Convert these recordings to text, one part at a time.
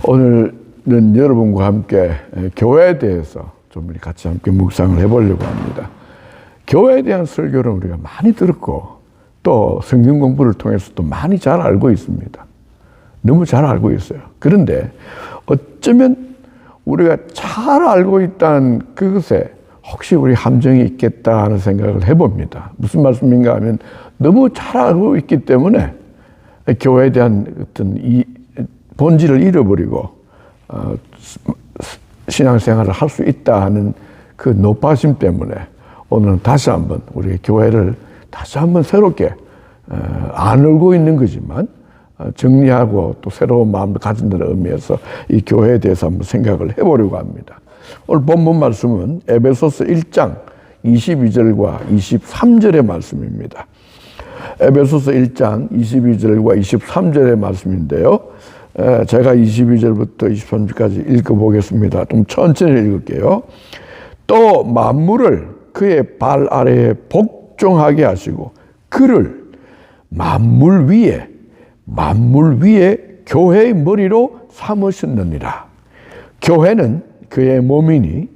오늘은 여러분과 함께 교회에 대해서 좀 같이 함께 묵상을 해보려고 합니다. 교회에 대한 설교를 우리가 많이 들었고 또 성경 공부를 통해서 또 많이 잘 알고 있습니다. 너무 잘 알고 있어요. 그런데 어쩌면 우리가 잘 알고 있다는 그것에 혹시 우리 함정이 있겠다 하는 생각을 해봅니다. 무슨 말씀인가 하면 너무 잘 알고 있기 때문에 교회에 대한 어떤 이 본질을 잃어버리고 신앙생활을 할 수 있다 하는 그 높아심 때문에 오늘은 다시 한번 우리 교회를 다시 한번 새롭게 안 알고 있는 거지만 정리하고 또 새로운 마음을 가진다는 의미에서 이 교회에 대해서 한번 생각을 해보려고 합니다. 오늘 본문 말씀은 에베소서 1장 22절과 23절의 말씀입니다. 에베소서 1장 22절과 23절의 말씀인데요. 제가 22절부터 23절까지 읽어보겠습니다. 좀 천천히 읽을게요. 또 만물을 그의 발 아래에 복종하게 하시고 그를 만물 위에 교회의 머리로 삼으셨느니라. 교회는 그의 몸이니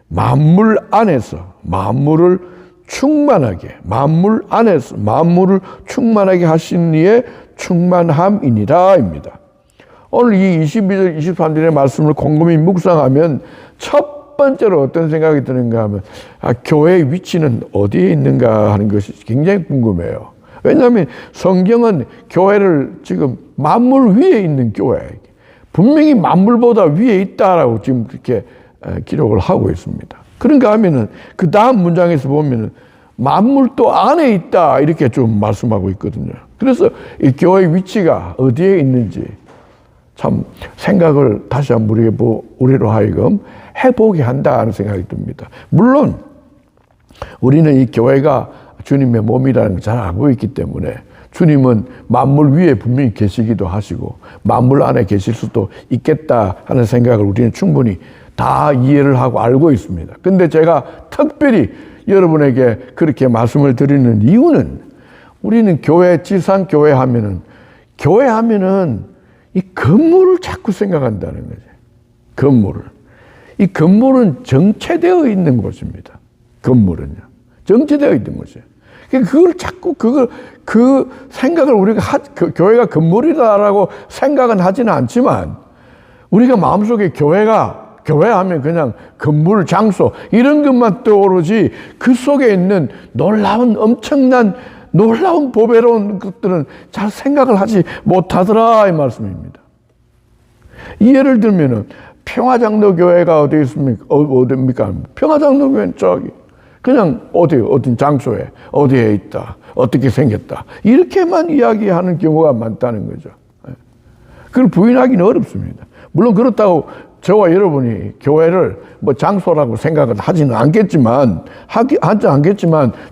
만물 안에서 만물을 충만하게 하신 이의 충만함이니라입니다. 오늘 이 22절, 23절의 말씀을 곰곰이 묵상하면 첫 번째로 어떤 생각이 드는가 하면 교회의 위치는 어디에 있는가 하는 것이 굉장히 궁금해요. 왜냐하면 성경은 교회를 지금 만물 위에 있는 교회, 분명히 만물보다 위에 있다라고 지금 그렇게 기록을 하고 있습니다. 그런가 하면은 그 다음 문장에서 보면은 만물도 안에 있다 이렇게 좀 말씀하고 있거든요. 그래서 이 교회의 위치가 어디에 있는지 참 생각을 다시 한번 우리로 하여금 해보게 한다는 생각이 듭니다. 물론 우리는 이 교회가 주님의 몸이라는 걸 잘 알고 있기 때문에 주님은 만물 위에 분명히 계시기도 하시고 만물 안에 계실 수도 있겠다 하는 생각을 우리는 충분히 다 이해를 하고 알고 있습니다. 근데 제가 특별히 여러분에게 그렇게 말씀을 드리는 이유는 우리는 지상교회 하면은 이 건물을 자꾸 생각한다는 거죠. 이 건물은 정체되어 있는 곳입니다. 건물은요. 정체되어 있는 곳이에요. 그걸 자꾸 그 생각을 우리가 교회가 건물이다라고 생각은 하지는 않지만 우리가 마음속에 교회 하면 그냥 건물, 장소 이런 것만 떠오르지 그 속에 있는 엄청난 보배로운 것들은 잘 생각을 하지 못하더라 이 말씀입니다. 예를 들면은 평화장로교회가 어디 있습니까? 어디입니까? 평화장로교회는 저기 그냥 어딘 장소에 어디에 있다, 어떻게 생겼다 이렇게만 이야기하는 경우가 많다는 거죠. 그걸 부인하기는 어렵습니다. 물론 그렇다고 저와 여러분이 교회를 장소라고 생각은 하지는 않겠지만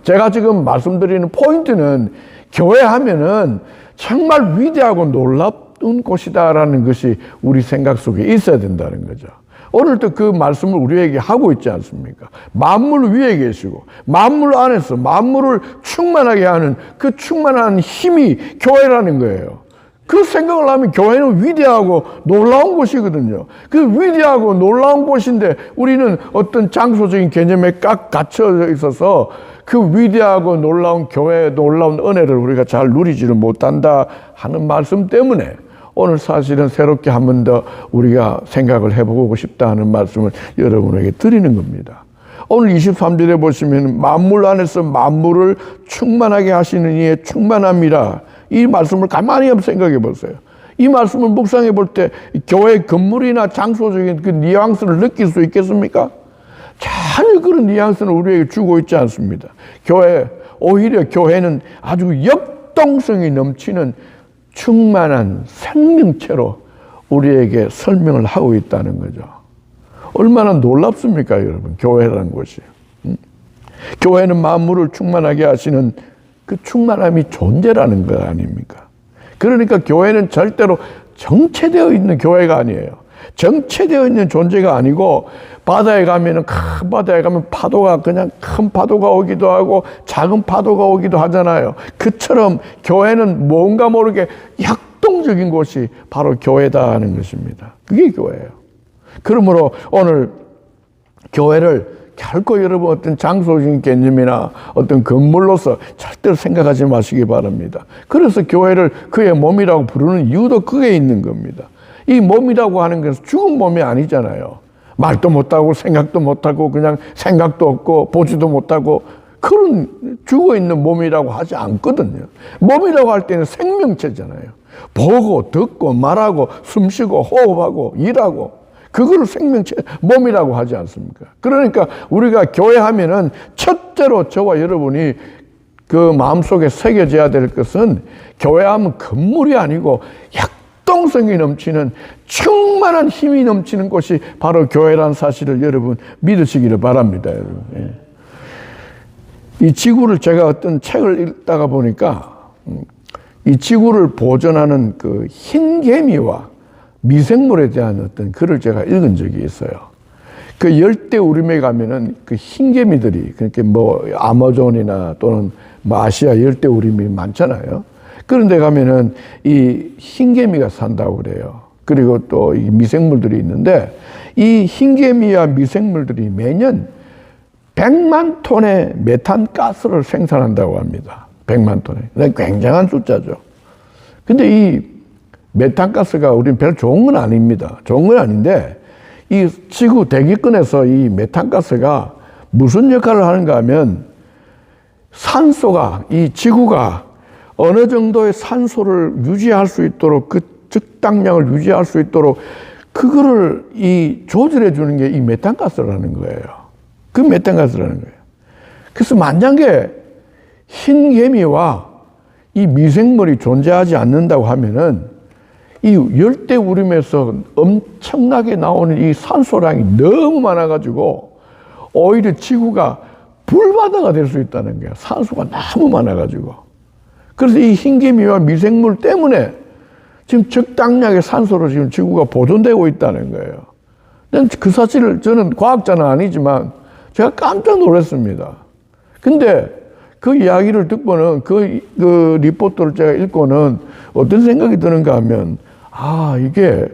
제가 지금 말씀드리는 포인트는 교회 하면은 정말 위대하고 놀라운 곳이다라는 것이 우리 생각 속에 있어야 된다는 거죠. 오늘도 그 말씀을 우리에게 하고 있지 않습니까? 만물 위에 계시고 만물 안에서 만물을 충만하게 하는 그 충만한 힘이 교회라는 거예요. 그 생각을 하면 교회는 위대하고 놀라운 곳이거든요. 그 위대하고 놀라운 곳인데 우리는 어떤 장소적인 개념에 꽉 갇혀 있어서 그 위대하고 놀라운 교회의 놀라운 은혜를 우리가 잘 누리지를 못한다 하는 말씀 때문에 오늘 사실은 새롭게 한 번 더 우리가 생각을 해보고 싶다 하는 말씀을 여러분에게 드리는 겁니다. 오늘 23절에 보시면 만물 안에서 만물을 충만하게 하시는 이의 충만함이라 이 말씀을 가만히 한번 생각해 보세요. 이 말씀을 묵상해 볼 때 교회의 건물이나 장소적인 그 뉘앙스를 느낄 수 있겠습니까? 전혀 그런 뉘앙스는 우리에게 주고 있지 않습니다. 오히려 교회는 아주 역동성이 넘치는 충만한 생명체로 우리에게 설명을 하고 있다는 거죠. 얼마나 놀랍습니까, 여러분? 교회라는 것이. 교회는 만물을 충만하게 하시는 그 충만함이 존재라는 것 아닙니까? 그러니까 교회는 절대로 정체되어 있는 교회가 아니에요. 정체되어 있는 존재가 아니고 바다에 가면 파도가 그냥 큰 파도가 오기도 하고 작은 파도가 오기도 하잖아요. 그처럼 교회는 뭔가 모르게 역동적인 곳이 바로 교회다 하는 것입니다. 그게 교회예요. 그러므로 오늘 교회를 결코 여러분 어떤 장소적인 개념이나 어떤 건물로서 절대로 생각하지 마시기 바랍니다. 그래서 교회를 그의 몸이라고 부르는 이유도 그게 있는 겁니다. 이 몸이라고 하는 것은 죽은 몸이 아니잖아요. 말도 못하고 생각도 못하고 그냥 생각도 없고 보지도 못하고 그런 죽어있는 몸이라고 하지 않거든요. 몸이라고 할 때는 생명체잖아요. 보고 듣고 말하고 숨쉬고 호흡하고 일하고 그걸 생명체 몸이라고 하지 않습니까? 그러니까 우리가 교회하면은 첫째로 저와 여러분이 그 마음속에 새겨져야 될 것은 교회하면 건물이 아니고 역동성이 넘치는 충만한 힘이 넘치는 곳이 바로 교회라는 사실을 여러분 믿으시기를 바랍니다. 여러분. 이 지구를 제가 어떤 책을 읽다가 보니까 이 지구를 보존하는 그 흰개미와 미생물에 대한 어떤 글을 제가 읽은 적이 있어요. 그 열대 우림에 가면은 그 흰개미들이, 그러니까 뭐 아마존이나 또는 뭐 아시아 열대 우림이 많잖아요. 그런데 가면은 이 흰개미가 산다고 그래요. 그리고 또 이 미생물들이 있는데 이 흰개미와 미생물들이 매년 100만 톤의 메탄 가스를 생산한다고 합니다. 100만 톤에. 굉장한 숫자죠. 근데 이 메탄가스가 우리는 별로 좋은 건 아닙니다. 좋은 건 아닌데 이 지구 대기권에서 이 메탄가스가 무슨 역할을 하는가 하면 산소가, 이 지구가 어느 정도의 산소를 유지할 수 있도록 그 적당량을 유지할 수 있도록 그거를 이 조절해 주는 게 이 메탄가스라는 거예요. 그 메탄가스라는 거예요. 그래서 만약에 흰 개미와 이 미생물이 존재하지 않는다고 하면은 이 열대 우림에서 엄청나게 나오는 이 산소량이 너무 많아가지고 오히려 지구가 불바다가 될 수 있다는 거야. 산소가 너무 많아가지고. 그래서 이 흰개미와 미생물 때문에 지금 적당량의 산소로 지금 지구가 보존되고 있다는 거예요. 그 사실을 저는 과학자는 아니지만 제가 깜짝 놀랐습니다. 근데 그 이야기를 듣고는 그 리포트를 제가 읽고는 어떤 생각이 드는가 하면 이게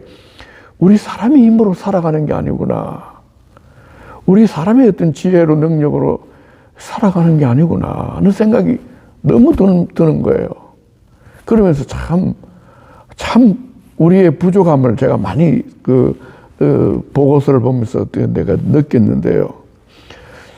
우리 사람의 힘으로 살아가는 게 아니구나. 우리 사람의 어떤 지혜로 능력으로 살아가는 게 아니구나 하는 생각이 너무 드는 거예요. 그러면서 참 우리의 부족함을 제가 많이 보고서를 보면서 내가 느꼈는데요.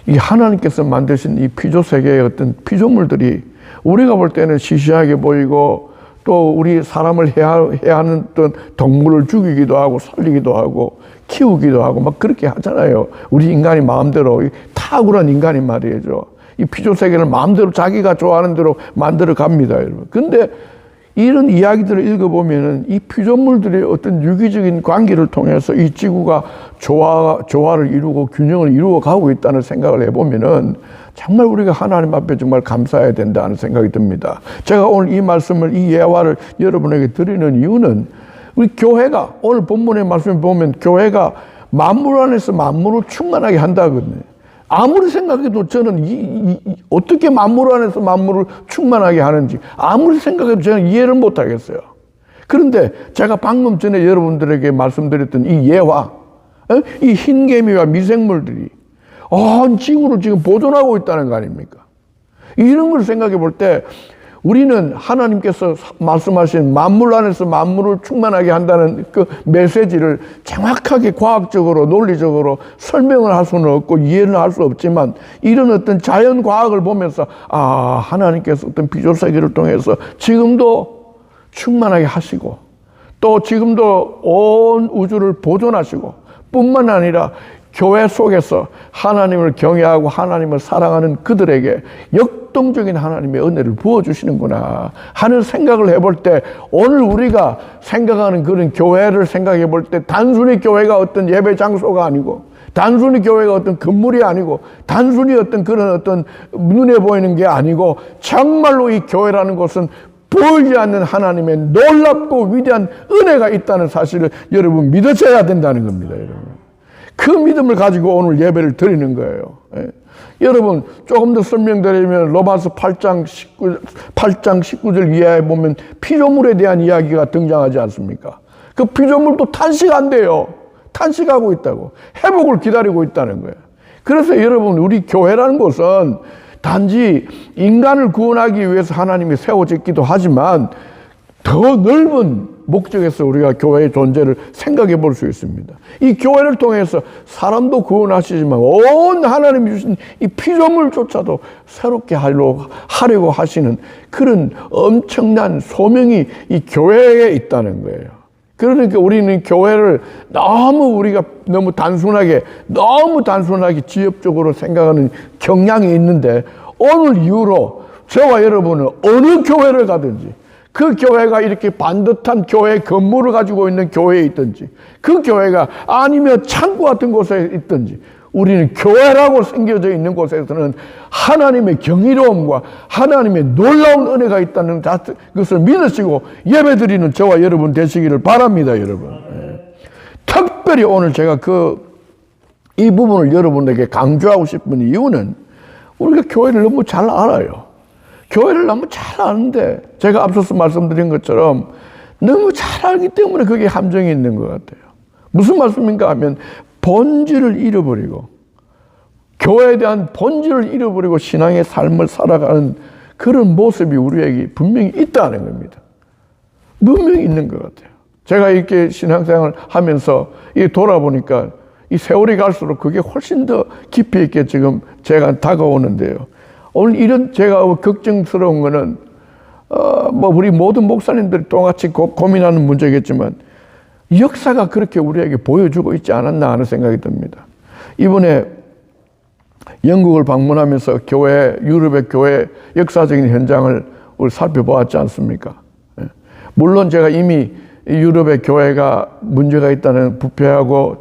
이 하나님께서 만드신 이 피조 세계의 어떤 피조물들이 우리가 볼 때는 시시하게 보이고 또 우리 사람을 해하는 어떤 동물을 죽이기도 하고 살리기도 하고 키우기도 하고 막 그렇게 하잖아요. 우리 인간이 마음대로 탁월한 인간이 말이죠. 이 피조 세계를 마음대로 자기가 좋아하는 대로 만들어 갑니다, 여러분. 근데 이런 이야기들을 읽어보면은 이 피조물들의 어떤 유기적인 관계를 통해서 이 지구가 조화를 이루고 균형을 이루어 가고 있다는 생각을 해보면은 정말 우리가 하나님 앞에 정말 감사해야 된다는 생각이 듭니다. 제가 오늘 이 말씀을, 이 예화를 여러분에게 드리는 이유는 우리 교회가 오늘 본문의 말씀을 보면 교회가 만물 안에서 만물을 충만하게 한다거든요. 아무리 생각해도 저는 어떻게 만물 안에서 만물을 충만하게 하는지 아무리 생각해도 저는 이해를 못 하겠어요. 그런데 제가 방금 전에 여러분들에게 말씀드렸던 이 예화, 이 흰개미와 미생물들이 온 지구를 지금 보존하고 있다는 거 아닙니까? 이런 걸 생각해 볼 때 우리는 하나님께서 말씀하신 만물 안에서 만물을 충만하게 한다는 그 메시지를 정확하게 과학적으로 논리적으로 설명을 할 수는 없고 이해는 할 수 없지만 이런 어떤 자연 과학을 보면서 하나님께서 어떤 피조 세계를 통해서 지금도 충만하게 하시고 또 지금도 온 우주를 보존하시고 뿐만 아니라 교회 속에서 하나님을 경외하고 하나님을 사랑하는 그들에게 역동적인 하나님의 은혜를 부어주시는구나 하는 생각을 해볼 때 오늘 우리가 생각하는 그런 교회를 생각해 볼 때 단순히 교회가 어떤 예배 장소가 아니고 단순히 교회가 어떤 건물이 아니고 단순히 어떤 그런 어떤 눈에 보이는 게 아니고 정말로 이 교회라는 것은 보이지 않는 하나님의 놀랍고 위대한 은혜가 있다는 사실을 여러분 믿으셔야 된다는 겁니다, 여러분. 그 믿음을 가지고 오늘 예배를 드리는 거예요. 여러분 조금 더 설명드리면 로마서 8장 19절 이하에 보면 피조물에 대한 이야기가 등장하지 않습니까? 그 피조물도 탄식한대요. 탄식하고 있다고. 회복을 기다리고 있다는 거예요. 그래서 여러분, 우리 교회라는 곳은 단지 인간을 구원하기 위해서 하나님이 세워졌기도 하지만 더 넓은 목적에서 우리가 교회의 존재를 생각해 볼 수 있습니다. 이 교회를 통해서 사람도 구원하시지만 온 하나님이 주신 이 피조물조차도 새롭게 하려고 하시는 그런 엄청난 소명이 이 교회에 있다는 거예요. 그러니까 우리는 교회를 우리가 너무 단순하게 지엽적으로 생각하는 경향이 있는데, 오늘 이후로 저와 여러분은 어느 교회를 가든지 그 교회가 이렇게 반듯한 교회 건물을 가지고 있는 교회에 있든지, 그 교회가 아니면 창고 같은 곳에 있든지, 우리는 교회라고 생겨져 있는 곳에서는 하나님의 경이로움과 하나님의 놀라운 은혜가 있다는 것을 믿으시고 예배드리는 저와 여러분 되시기를 바랍니다, 여러분. 특별히 오늘 제가 이 부분을 여러분에게 강조하고 싶은 이유는 우리가 교회를 너무 잘 알아요. 교회를 너무 잘 아는데, 제가 앞서서 말씀드린 것처럼 너무 잘 알기 때문에 그게 함정이 있는 것 같아요. 무슨 말씀인가 하면, 본질을 잃어버리고, 교회에 대한 본질을 잃어버리고 신앙의 삶을 살아가는 그런 모습이 우리에게 분명히 있다는 겁니다. 분명히 있는 것 같아요. 제가 이렇게 신앙생활을 하면서 돌아보니까 이 세월이 갈수록 그게 훨씬 더 깊이 있게 지금 제가 다가오는데요. 오늘 이런 제가 걱정스러운 거는, 우리 모든 목사님들이 똑같이 고민하는 문제겠지만, 역사가 그렇게 우리에게 보여주고 있지 않았나 하는 생각이 듭니다. 이번에 영국을 방문하면서 유럽의 교회 역사적인 현장을 우리 살펴보았지 않습니까? 물론 제가 이미 유럽의 교회가 문제가 있다는, 부패하고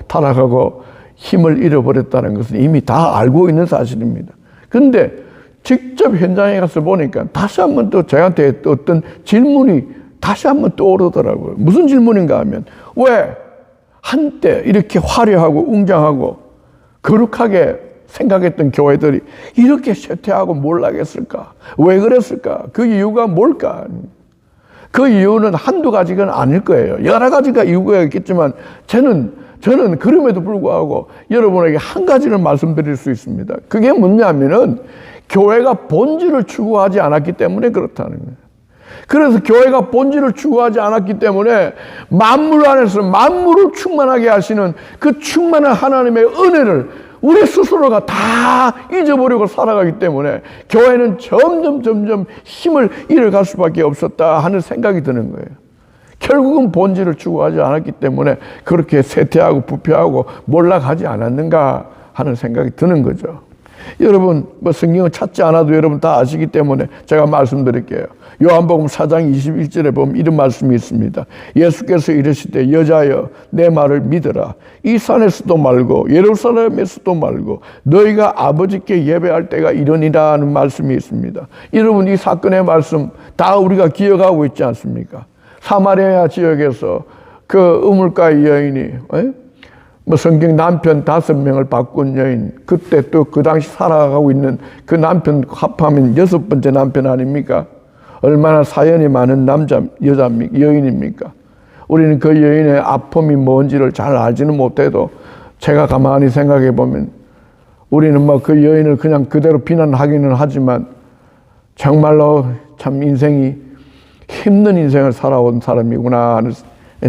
타락하고 힘을 잃어버렸다는 것은 이미 다 알고 있는 사실입니다. 근데 직접 현장에 가서 보니까 다시 한번 또 저한테 어떤 질문이 다시 한번 떠오르더라고요. 무슨 질문인가 하면, 왜 한때 이렇게 화려하고 웅장하고 거룩하게 생각했던 교회들이 이렇게 쇠퇴하고 몰락했을까? 왜 그랬을까? 그 이유가 뭘까? 그 이유는 한두 가지가 아닐 거예요. 여러 가지가 이유가 있겠지만 저는 그럼에도 불구하고 여러분에게 한 가지를 말씀드릴 수 있습니다. 그게 뭐냐면은 교회가 본질을 추구하지 않았기 때문에 그렇다는 거예요. 그래서 교회가 본질을 추구하지 않았기 때문에 만물 안에서 만물을 충만하게 하시는 그 충만한 하나님의 은혜를 우리 스스로가 다 잊어버리고 살아가기 때문에 교회는 점점 힘을 잃어갈 수밖에 없었다 하는 생각이 드는 거예요. 결국은 본질을 추구하지 않았기 때문에 그렇게 쇠퇴하고 부패하고 몰락하지 않았는가 하는 생각이 드는 거죠. 여러분, 성경을 찾지 않아도 여러분 다 아시기 때문에 제가 말씀드릴게요. 요한복음 4장 21절에 보면 이런 말씀이 있습니다. 예수께서 이르시되, 여자여 내 말을 믿으라. 이 산에서도 말고 예루살렘에서도 말고 너희가 아버지께 예배할 때가 이르니라 하는 말씀이 있습니다. 여러분, 이 사건의 말씀 다 우리가 기억하고 있지 않습니까? 사마리아 지역에서 그 우물가의 여인이 성경 남편 5명을 바꾼 여인, 그때 또 그 당시 살아가고 있는 그 남편 합하면 6번째 남편 아닙니까? 얼마나 사연이 많은 여인입니까? 우리는 그 여인의 아픔이 뭔지를 잘 알지는 못해도 제가 가만히 생각해 보면 우리는 그 여인을 그냥 그대로 비난하기는 하지만 정말로 참 인생이 힘든 인생을 살아온 사람이구나 하는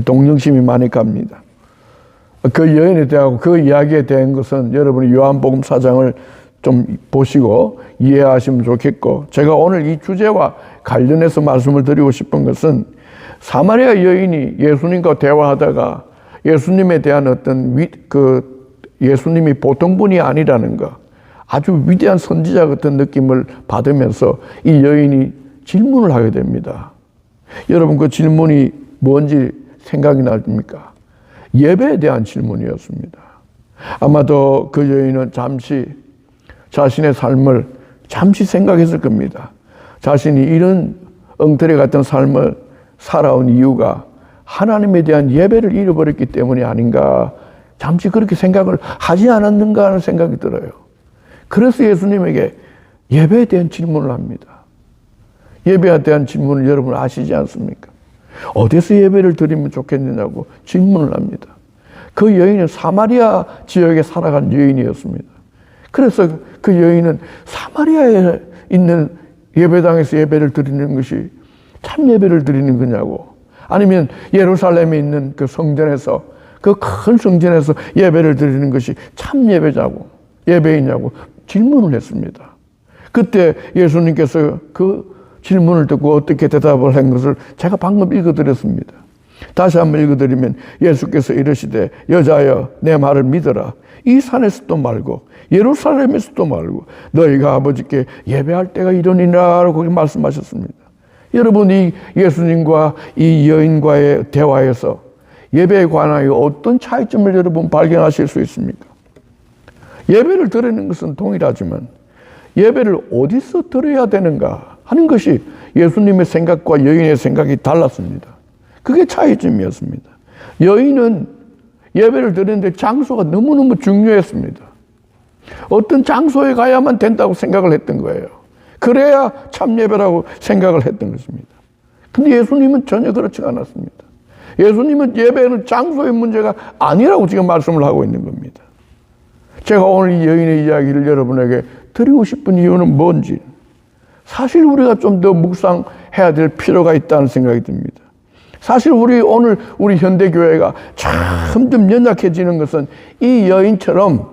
동정심이 많이 갑니다. 그 여인에 대하고 그 이야기에 대한 것은 여러분이 요한복음 4장을 좀 보시고 이해하시면 좋겠고, 제가 오늘 이 주제와 관련해서 말씀을 드리고 싶은 것은 사마리아 여인이 예수님과 대화하다가 예수님에 대한 어떤 예수님이 보통 분이 아니라는 거, 아주 위대한 선지자 같은 느낌을 받으면서 이 여인이 질문을 하게 됩니다. 여러분, 그 질문이 뭔지 생각이 나십니까? 예배에 대한 질문이었습니다. 아마도 그 여인은 잠시 자신의 삶을 잠시 생각했을 겁니다. 자신이 이런 엉터리 같은 삶을 살아온 이유가 하나님에 대한 예배를 잃어버렸기 때문이 아닌가, 잠시 그렇게 생각을 하지 않았는가 하는 생각이 들어요. 그래서 예수님에게 예배에 대한 질문을 합니다. 예배에 대한 질문을 여러분 아시지 않습니까? 어디서 예배를 드리면 좋겠느냐고 질문을 합니다. 그 여인은 사마리아 지역에 살아간 여인이었습니다. 그래서 그 여인은 사마리아에 있는 예배당에서 예배를 드리는 것이 참 예배를 드리는 거냐고, 아니면 예루살렘에 있는 그 성전에서, 그 큰 성전에서 예배를 드리는 것이 참 예배이냐고 질문을 했습니다. 그때 예수님께서 그 질문을 듣고 어떻게 대답을 한 것을 제가 방금 읽어드렸습니다. 다시 한번 읽어드리면, 예수께서 이르시되 여자여 내 말을 믿어라. 이 산에서도 말고 예루살렘에서도 말고 너희가 아버지께 예배할 때가 이러니라라고 말씀하셨습니다. 여러분, 이 예수님과 이 여인과의 대화에서 예배에 관하여 어떤 차이점을 여러분 발견하실 수 있습니까? 예배를 드리는 것은 동일하지만 예배를 어디서 드려야 되는가 하는 것이 예수님의 생각과 여인의 생각이 달랐습니다. 그게 차이점이었습니다. 여인은 예배를 드리는데 장소가 너무너무 중요했습니다. 어떤 장소에 가야만 된다고 생각을 했던 거예요. 그래야 참 예배라고 생각을 했던 것입니다. 근데 예수님은 전혀 그렇지 않았습니다. 예수님은 예배는 장소의 문제가 아니라고 지금 말씀을 하고 있는 겁니다. 제가 오늘 이 여인의 이야기를 여러분에게 드리고 싶은 이유는 뭔지, 사실 우리가 좀 더 묵상해야 될 필요가 있다는 생각이 듭니다. 사실 오늘 우리 현대교회가 점점 연약해지는 것은 이 여인처럼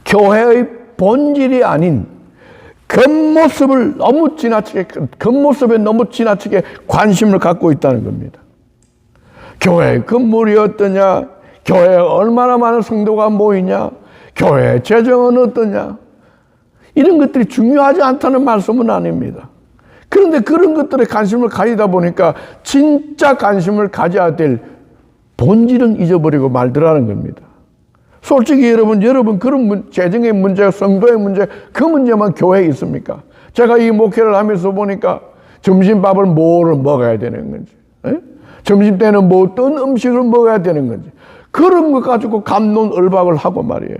교회의 본질이 아닌 겉모습에 너무 지나치게 관심을 갖고 있다는 겁니다. 교회의 건물이 어떠냐, 교회에 얼마나 많은 성도가 모이냐, 교회의 재정은 어떠냐, 이런 것들이 중요하지 않다는 말씀은 아닙니다. 그런데 그런 것들에 관심을 가지다 보니까 진짜 관심을 가져야 될 본질은 잊어버리고 말더라는 겁니다. 솔직히 여러분 그런 재정의 문제, 성도의 문제, 그 문제만 교회에 있습니까? 제가 이 목회를 하면서 보니까 점심밥을 뭐를 먹어야 되는 건지, 점심 때는 뭐 어떤 음식을 먹어야 되는 건지, 그런 것 가지고 갑론을박을 하고 말이에요.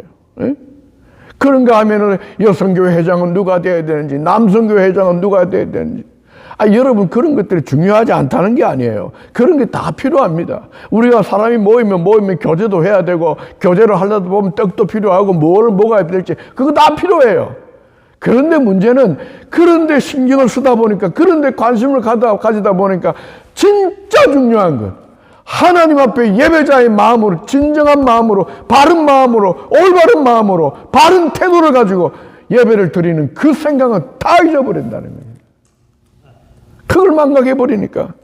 그런가 하면은 여성교회 회장은 누가 돼야 되는지, 남성교회 회장은 누가 돼야 되는지. 여러분, 그런 것들이 중요하지 않다는 게 아니에요. 그런 게 다 필요합니다. 우리가 사람이 모이면 교제도 해야 되고, 교제를 하려다 보면 떡도 필요하고, 뭘 먹어야 될지, 그거 다 필요해요. 그런데 문제는, 그런데 신경을 쓰다 보니까, 그런데 관심을 가지다 보니까, 진짜 중요한 것, 하나님 앞에 예배자의 마음으로, 진정한 마음으로, 바른 마음으로, 올바른 마음으로, 바른 태도를 가지고 예배를 드리는 그 생각은 다 잊어버린다는 거예요. 그걸 망각해버리니까.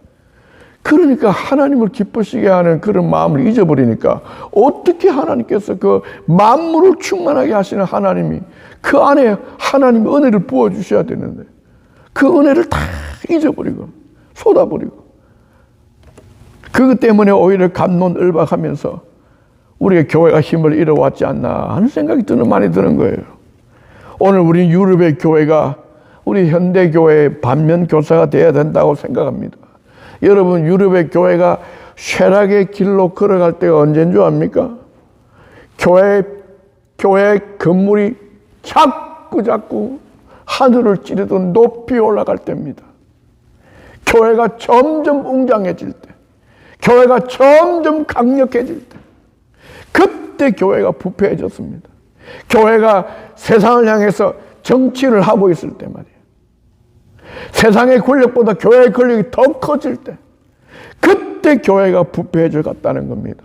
그러니까 하나님을 기쁘시게 하는 그런 마음을 잊어버리니까 어떻게 하나님께서 그 만물을 충만하게 하시는 하나님이 그 안에 하나님의 은혜를 부어주셔야 되는데 그 은혜를 다 잊어버리고 쏟아버리고, 그것 때문에 오히려 갑론을박하면서 우리의 교회가 힘을 잃어왔지 않나 하는 생각이 많이 드는 거예요. 오늘 우리 유럽의 교회가 우리 현대교회의 반면교사가 되어야 된다고 생각합니다. 여러분, 유럽의 교회가 쇠락의 길로 걸어갈 때가 언제인 줄 압니까? 교회 건물이 자꾸 하늘을 찌르듯 높이 올라갈 때입니다. 교회가 점점 웅장해질 때, 교회가 점점 강력해질 때, 그때 교회가 부패해졌습니다. 교회가 세상을 향해서 정치를 하고 있을 때 말이에요. 세상의 권력보다 교회의 권력이 더 커질 때, 그때 교회가 부패해져 갔다는 겁니다.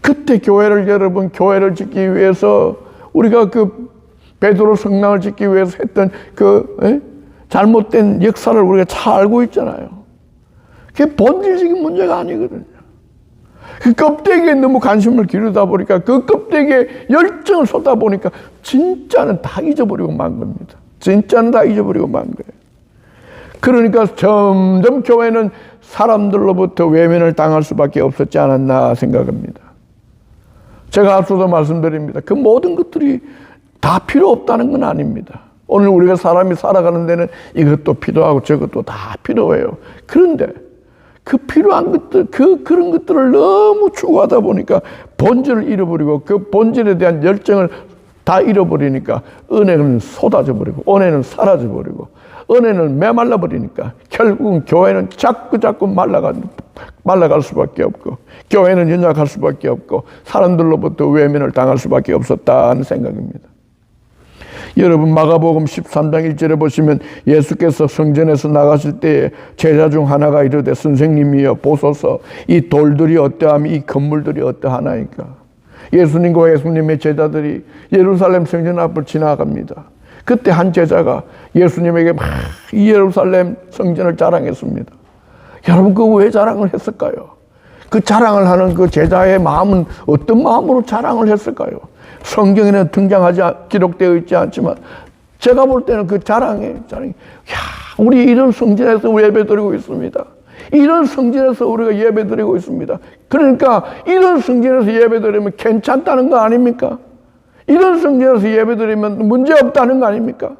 그때 교회를 짓기 위해서 우리가 그 베드로 성당을 짓기 위해서 했던 잘못된 역사를 우리가 잘 알고 있잖아요. 그게 본질적인 문제가 아니거든요. 그 껍데기에 너무 관심을 기르다 보니까, 그 껍데기에 열정을 쏟다 보니까 진짜는 다 잊어버리고 만 겁니다. 진짜는 다 잊어버리고 만 거예요. 그러니까 점점 교회는 사람들로부터 외면을 당할 수밖에 없었지 않았나 생각합니다. 제가 앞서도 말씀드립니다. 그 모든 것들이 다 필요 없다는 건 아닙니다. 오늘 우리가 사람이 살아가는 데는 이것도 필요하고 저것도 다 필요해요. 그런데 그 필요한 것들, 그런 것들을 너무 추구하다 보니까 본질을 잃어버리고 그 본질에 대한 열정을 다 잃어버리니까 은혜는 쏟아져 버리고 은혜는 사라져 버리고 은혜는 메말라 버리니까 결국은 교회는 자꾸 말라갈 수밖에 없고, 교회는 연약할 수밖에 없고, 사람들로부터 외면을 당할 수밖에 없었다는 생각입니다. 여러분, 마가복음 13장 1절에 보시면 예수께서 성전에서 나가실 때에 제자 중 하나가 이르되 선생님이여 보소서 이 돌들이 어떠하며 이 건물들이 어떠하나이까. 예수님과 예수님의 제자들이 예루살렘 성전 앞을 지나갑니다. 그때 한 제자가 예수님에게 막 이 예루살렘 성전을 자랑했습니다. 여러분, 그거 왜 자랑을 했을까요? 그 자랑을 하는 그 제자의 마음은 어떤 마음으로 자랑을 했을까요? 성경에는 기록되어 있지 않지만 제가 볼 때는 그 자랑이 우리 이런 성전에서 예배드리고 있습니다. 이런 성전에서 우리가 예배드리고 있습니다. 그러니까 이런 성전에서 예배드리면 괜찮다는 거 아닙니까? 이런 성전에서 예배드리면 문제없다는 거 아닙니까?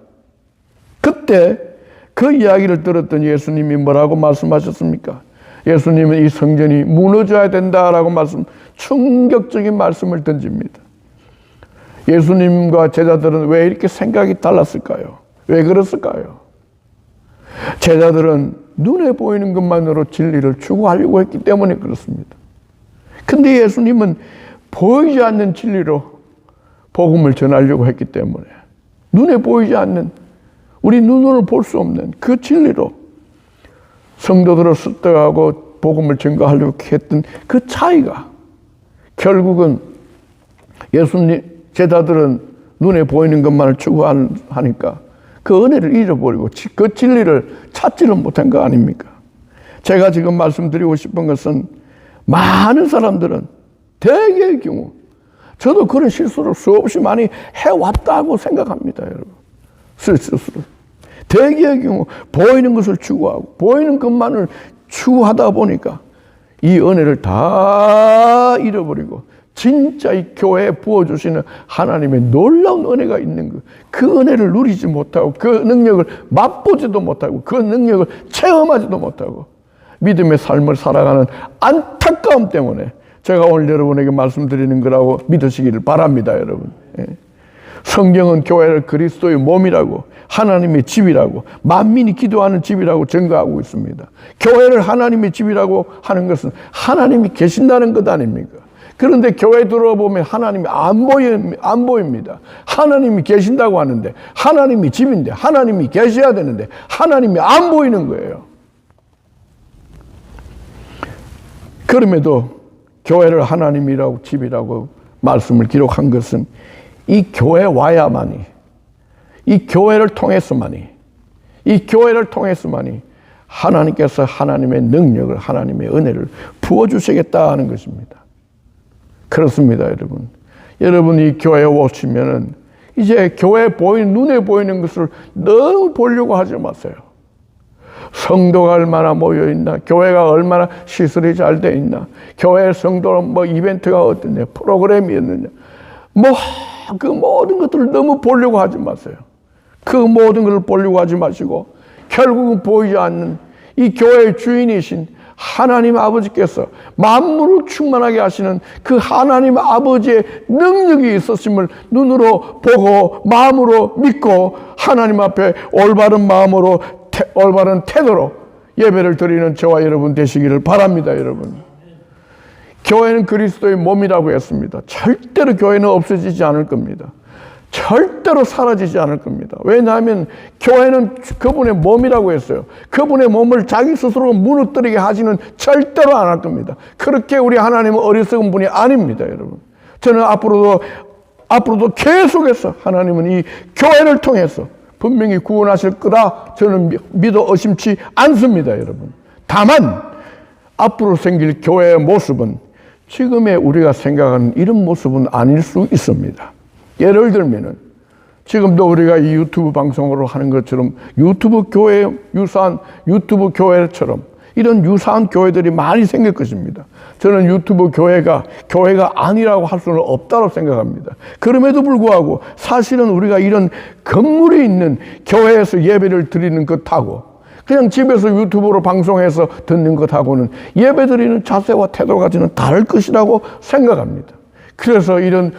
그때 그 이야기를 들었던 예수님이 뭐라고 말씀하셨습니까? 예수님은 이 성전이 무너져야 된다라고 충격적인 말씀을 던집니다. 예수님과 제자들은 왜 이렇게 생각이 달랐을까요? 왜 그랬을까요? 제자들은 눈에 보이는 것만으로 진리를 추구하려고 했기 때문에 그렇습니다. 근데 예수님은 보이지 않는 진리로 복음을 전하려고 했기 때문에, 눈에 보이지 않는, 우리 눈으로 볼 수 없는 그 진리로 성도들을 습득하고 복음을 증거하려고 했던 그 차이가, 결국은 예수님 제자들은 눈에 보이는 것만을 추구하니까 그 은혜를 잃어버리고 그 진리를 찾지를 못한 거 아닙니까? 제가 지금 말씀드리고 싶은 것은, 많은 사람들은 대개의 경우, 저도 그런 실수를 수없이 많이 해왔다고 생각합니다, 여러분. 스스로. 대개의 경우 보이는 것을 추구하고 보이는 것만을 추구하다 보니까 이 은혜를 다 잃어버리고, 진짜 이 교회에 부어주시는 하나님의 놀라운 은혜가 있는 것, 그 은혜를 누리지 못하고, 그 능력을 맛보지도 못하고, 그 능력을 체험하지도 못하고 믿음의 삶을 살아가는 안타까움 때문에 제가 오늘 여러분에게 말씀드리는 거라고 믿으시기를 바랍니다, 여러분. 성경은 교회를 그리스도의 몸이라고, 하나님의 집이라고, 만민이 기도하는 집이라고 증거하고 있습니다. 교회를 하나님의 집이라고 하는 것은 하나님이 계신다는 것 아닙니까? 그런데 교회 들어보면 하나님이 안 보입니다. 하나님이 계신다고 하는데, 하나님이 집인데, 하나님이 계셔야 되는데 하나님이 안 보이는 거예요. 그럼에도 교회를 하나님이라고, 집이라고 말씀을 기록한 것은 이 교회 와야만이, 이 교회를 통해서만이 하나님께서 하나님의 능력을, 하나님의 은혜를 부어주시겠다는 것입니다. 그렇습니다, 여러분. 여러분이 교회에 오시면은 이제 교회에 눈에 보이는 것을 너무 보려고 하지 마세요. 성도가 얼마나 모여있나, 교회가 얼마나 시설이 잘 돼 있나, 교회 성도는 이벤트가 어떻냐, 프로그램이었느냐, 그 모든 것들을 너무 보려고 하지 마세요. 그 모든 것을 보려고 하지 마시고, 결국은 보이지 않는 이 교회의 주인이신 하나님 아버지께서 만물을 충만하게 하시는 그 하나님 아버지의 능력이 있었음을 눈으로 보고 마음으로 믿고, 하나님 앞에 올바른 마음으로 올바른 태도로 예배를 드리는 저와 여러분 되시기를 바랍니다, 여러분. 교회는 그리스도의 몸이라고 했습니다. 절대로 교회는 없어지지 않을 겁니다. 절대로 사라지지 않을 겁니다. 왜냐하면 교회는 그분의 몸이라고 했어요. 그분의 몸을 자기 스스로 무너뜨리게 하지는 절대로 안 할 겁니다. 그렇게 우리 하나님은 어리석은 분이 아닙니다, 여러분. 저는 앞으로도 계속해서 하나님은 이 교회를 통해서 분명히 구원하실 거라 저는 믿어 의심치 않습니다, 여러분. 다만 앞으로 생길 교회의 모습은 지금의 우리가 생각하는 이런 모습은 아닐 수 있습니다. 예를 들면은 지금도 우리가 이 유튜브 방송으로 하는 것처럼 유튜브 교회, 유사한 유튜브 교회처럼 이런 유사한 교회들이 많이 생길 것입니다. 저는 유튜브 교회가 아니라고 할 수는 없다고 생각합니다. 그럼에도 불구하고 사실은 우리가 이런 건물이 있는 교회에서 예배를 드리는 것하고 그냥 집에서 유튜브로 방송해서 듣는 것하고는 예배드리는 자세와 태도가 저는 다를 것이라고 생각합니다. 그래서 이런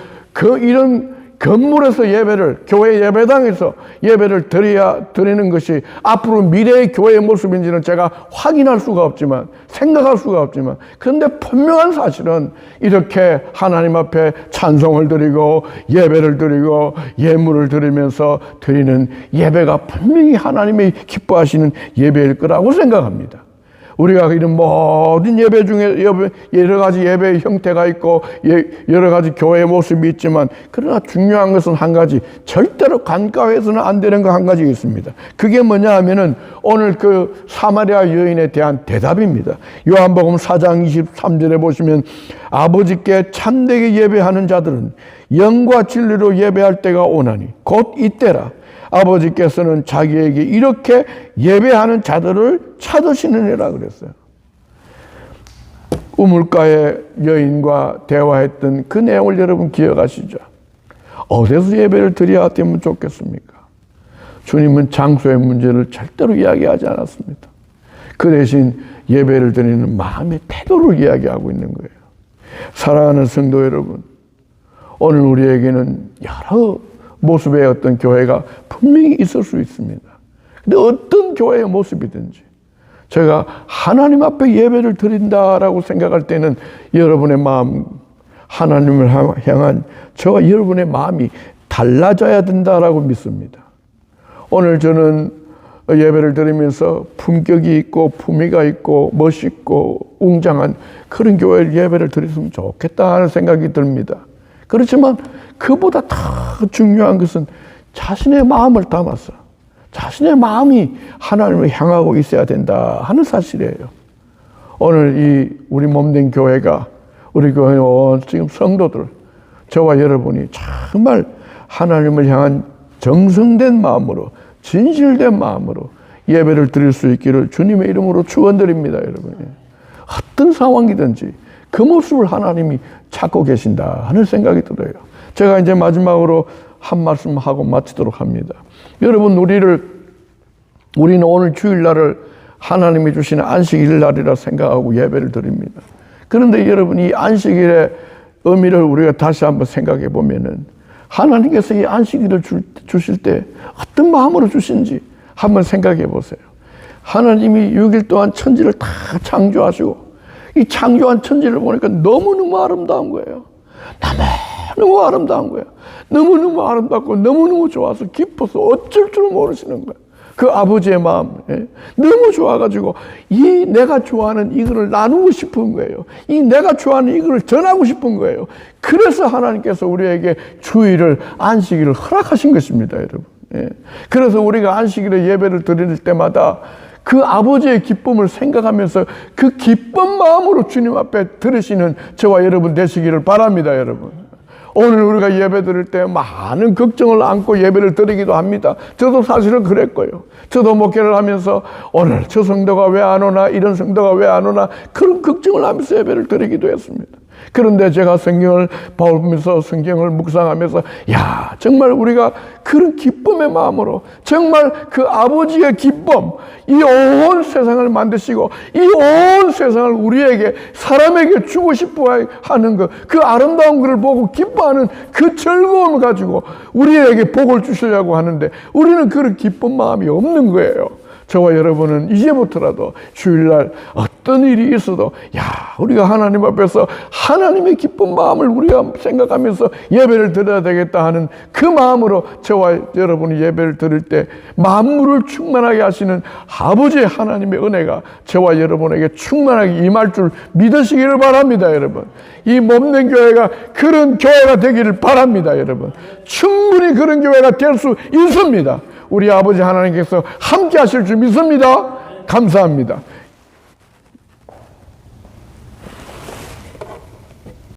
건물에서 예배를, 교회 예배당에서 예배를 드리는 것이 앞으로 미래의 교회의 모습인지는 제가 확인할 수가 없지만, 생각할 수가 없지만, 그런데 분명한 사실은 이렇게 하나님 앞에 찬송을 드리고 예배를 드리고 예물을 드리면서 드리는 예배가 분명히 하나님이 기뻐하시는 예배일 거라고 생각합니다. 우리가 이런 모든 예배 중에 여러 가지 예배의 형태가 있고 여러 가지 교회의 모습이 있지만, 그러나 중요한 것은 한 가지, 절대로 간과해서는 안 되는 거 한 가지 있습니다. 그게 뭐냐 하면은 오늘 그 사마리아 여인에 대한 대답입니다. 요한복음 4장 23절에 보시면, 아버지께 참되게 예배하는 자들은 영과 진리로 예배할 때가 오나니 곧 이때라. 아버지께서는 자기에게 이렇게 예배하는 자들을 찾으시느니라 그랬어요. 우물가의 여인과 대화했던 그 내용을 여러분 기억하시죠? 어디서 예배를 드려야 되면 좋겠습니까? 주님은 장소의 문제를 절대로 이야기하지 않았습니다. 그 대신 예배를 드리는 마음의 태도를 이야기하고 있는 거예요. 사랑하는 성도 여러분, 오늘 우리에게는 여러 모습의 어떤 교회가 분명히 있을 수 있습니다. 근데 어떤 교회의 모습이든지 제가 하나님 앞에 예배를 드린다라고 생각할 때는 여러분의 마음, 하나님을 향한 저와 여러분의 마음이 달라져야 된다라고 믿습니다. 오늘 저는 예배를 드리면서 품격이 있고 품위가 있고 멋있고 웅장한 그런 교회 예배를 드렸으면 좋겠다 하는 생각이 듭니다. 그렇지만 그보다 더 중요한 것은 자신의 마음을 담아서 자신의 마음이 하나님을 향하고 있어야 된다 하는 사실이에요. 오늘 이 우리 몸된 교회가, 우리 교회 지금 성도들, 저와 여러분이 정말 하나님을 향한 정성된 마음으로, 진실된 마음으로 예배를 드릴 수 있기를 주님의 이름으로 축원드립니다, 여러분. 어떤 상황이든지 그 모습을 하나님이 찾고 계신다 하는 생각이 들어요. 제가 이제 마지막으로 한 말씀 하고 마치도록 합니다. 여러분, 우리는 오늘 주일날을 하나님이 주시는 안식일 날이라 생각하고 예배를 드립니다. 그런데 여러분, 이 안식일의 의미를 우리가 다시 한번 생각해 보면은, 하나님께서 이 안식일을 주실 때 어떤 마음으로 주신지 한번 생각해 보세요. 하나님이 6일 동안 천지를 다 창조하시고, 이 창조한 천지를 보니까 너무너무 아름다운 거예요. 너무너무 아름다운 거예요. 너무너무 아름답고 너무너무 좋아서 기뻐서 어쩔 줄 모르시는 거예요. 그 아버지의 마음, 너무 좋아가지고 이 내가 좋아하는 이거를 나누고 싶은 거예요. 이 내가 좋아하는 이거를 전하고 싶은 거예요. 그래서 하나님께서 우리에게 주일을, 안식일을 허락하신 것입니다, 여러분. 그래서 우리가 안식일에 예배를 드릴 때마다 그 아버지의 기쁨을 생각하면서 그 기쁜 마음으로 주님 앞에 들으시는 저와 여러분 되시기를 바랍니다, 여러분. 오늘 우리가 예배 드릴 때 많은 걱정을 안고 예배를 드리기도 합니다. 저도 사실은 그랬고요. 저도 목회를 하면서 오늘 저 성도가 왜 안 오나, 이런 성도가 왜 안 오나, 그런 걱정을 하면서 예배를 드리기도 했습니다. 그런데 제가 성경을 보면서, 성경을 묵상하면서, 야, 정말 우리가 그런 기쁨의 마음으로, 정말 그 아버지의 기쁨, 이 온 세상을 만드시고 이 온 세상을 우리에게, 사람에게 주고 싶어 하는 그 아름다운 것을 보고 기뻐하는 그 즐거움을 가지고 우리에게 복을 주시려고 하는데, 우리는 그런 기쁜 마음이 없는 거예요. 저와 여러분은 이제부터라도 주일날 어떤 일이 있어도, 야, 우리가 하나님 앞에서 하나님의 기쁜 마음을 우리가 생각하면서 예배를 드려야 되겠다 하는 그 마음으로 저와 여러분이 예배를 드릴 때 만물을 충만하게 하시는 아버지의 하나님의 은혜가 저와 여러분에게 충만하게 임할 줄 믿으시기를 바랍니다, 여러분. 이 몸된 교회가 그런 교회가 되기를 바랍니다, 여러분. 충분히 그런 교회가 될 수 있습니다. 우리 아버지 하나님께서 함께 하실 줄 믿습니다. 감사합니다.